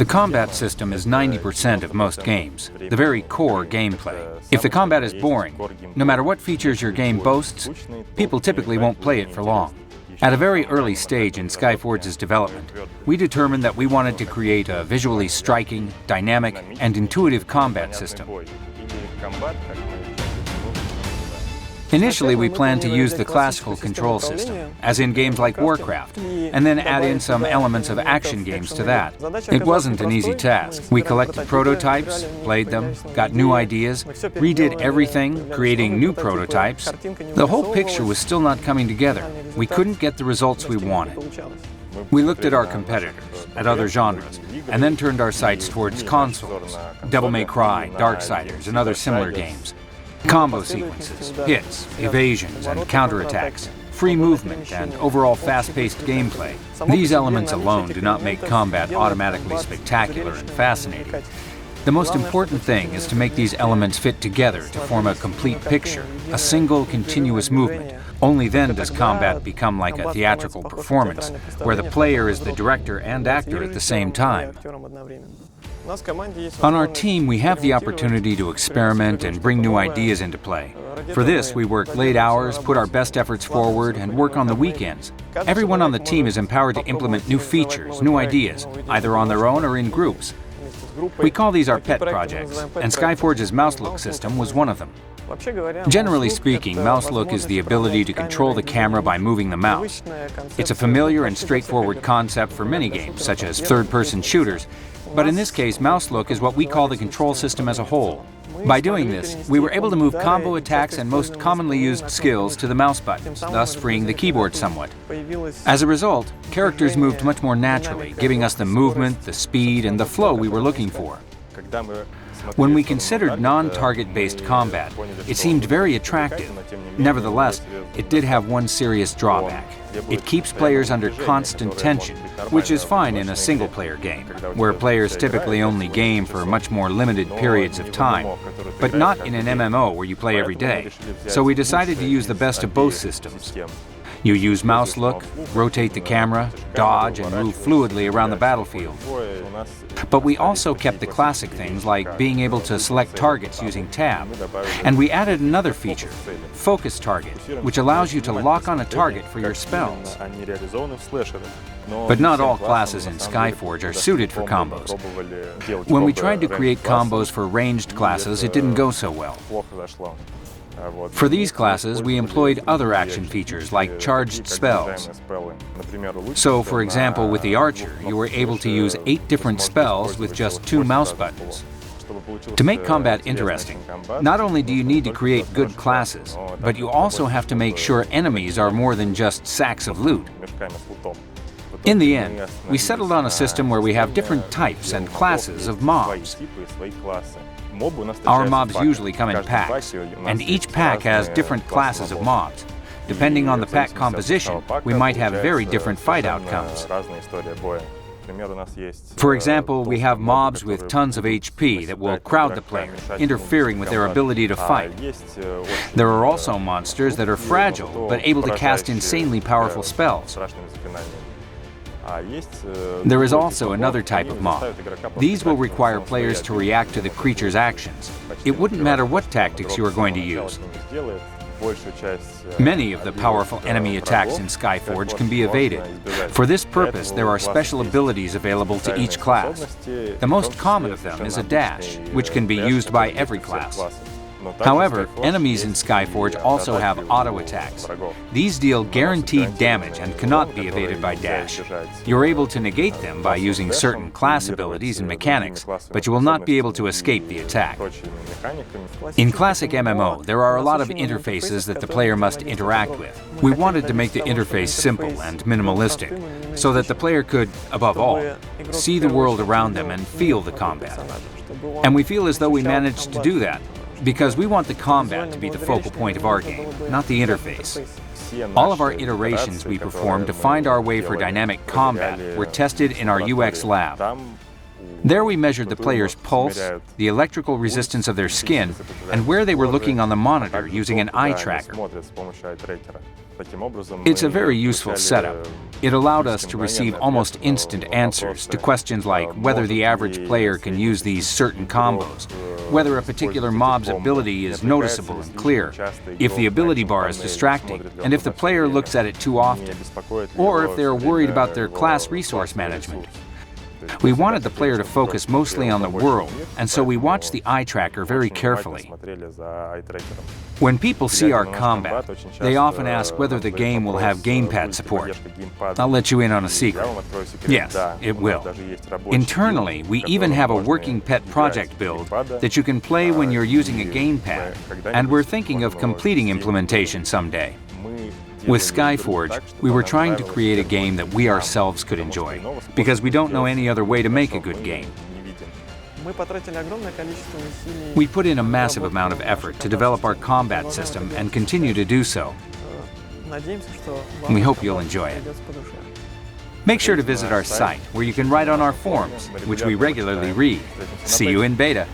The combat system is 90% of most games, the very core gameplay. If the combat is boring, no matter what features your game boasts, people typically won't play it for long. At a very early stage in Skyforge's development, we determined that we wanted to create a visually striking, dynamic, and intuitive combat system. Initially, we planned to use the classical control system, as in games like Warcraft, and then add in some elements of action games to that. It wasn't an easy task. We collected prototypes, played them, got new ideas, redid everything, creating new prototypes. The whole picture was still not coming together. We couldn't get the results we wanted. We looked at our competitors, at other genres, and then turned our sights towards consoles, Devil May Cry, Darksiders, and other similar games. Combo sequences, hits, evasions, and counterattacks, free movement, and overall fast-paced gameplay. These elements alone do not make combat automatically spectacular and fascinating. The most important thing is to make these elements fit together to form a complete picture, a single continuous movement. Only then does combat become like a theatrical performance, where the player is the director and actor at the same time. On our team, we have the opportunity to experiment and bring new ideas into play. For this, we work late hours, put our best efforts forward, and work on the weekends. Everyone on the team is empowered to implement new features, new ideas, either on their own or in groups. We call these our pet projects, and Skyforge's mouse look system was one of them. Generally speaking, mouse look is the ability to control the camera by moving the mouse. It's a familiar and straightforward concept for many games, such as third-person shooters, but in this case, mouse look is what we call the control system as a whole. By doing this, we were able to move combo attacks and most commonly used skills to the mouse buttons, thus freeing the keyboard somewhat. As a result, characters moved much more naturally, giving us the movement, the speed, and the flow we were looking for. When we considered non-target-based combat, it seemed very attractive. Nevertheless, it did have one serious drawback. It keeps players under constant tension, which is fine in a single-player game, where players typically only game for much more limited periods of time, but not in an MMO where you play every day. So we decided to use the best of both systems. You use mouse look, rotate the camera, dodge, and move fluidly around the battlefield. But we also kept the classic things like being able to select targets using tab. And we added another feature, focus target, which allows you to lock on a target for your spells. But not all classes in Skyforge are suited for combos. When we tried to create combos for ranged classes, it didn't go so well. For these classes, we employed other action features like charged spells. So, for example, with the archer, you were able to use 8 different spells with just 2 mouse buttons. To make combat interesting, not only do you need to create good classes, but you also have to make sure enemies are more than just sacks of loot. In the end, we settled on a system where we have different types and classes of mobs. Our mobs usually come in packs, and each pack has different classes of mobs. Depending on the pack composition, we might have very different fight outcomes. For example, we have mobs with tons of HP that will crowd the player, interfering with their ability to fight. There are also monsters that are fragile, but able to cast insanely powerful spells. There is also another type of mob. These will require players to react to the creature's actions. It wouldn't matter what tactics you are going to use. Many of the powerful enemy attacks in Skyforge can be evaded. For this purpose, there are special abilities available to each class. The most common of them is a dash, which can be used by every class. However, enemies in Skyforge also have auto attacks. These deal guaranteed damage and cannot be evaded by dash. You're able to negate them by using certain class abilities and mechanics, but you will not be able to escape the attack. In classic MMO, there are a lot of interfaces that the player must interact with. We wanted to make the interface simple and minimalistic, so that the player could, above all, see the world around them and feel the combat. And we feel as though we managed to do that, because we want the combat to be the focal point of our game, not the interface. All of our iterations we performed to find our way for dynamic combat were tested in our UX lab. There we measured the player's pulse, the electrical resistance of their skin, and where they were looking on the monitor using an eye tracker. It's a very useful setup. It allowed us to receive almost instant answers to questions like whether the average player can use these certain combos, whether a particular mob's ability is noticeable and clear, if the ability bar is distracting, and if the player looks at it too often, or if they're worried about their class resource management. We wanted the player to focus mostly on the world, and so we watched the eye tracker very carefully. When people see our combat, they often ask whether the game will have gamepad support. I'll let you in on a secret. Yes, it will. Internally, we even have a working pet project build that you can play when you're using a gamepad, and we're thinking of completing implementation someday. With Skyforge, we were trying to create a game that we ourselves could enjoy, because we don't know any other way to make a good game. We put in a massive amount of effort to develop our combat system and continue to do so. We hope you'll enjoy it. Make sure to visit our site, where you can write on our forums, which we regularly read. See you in beta.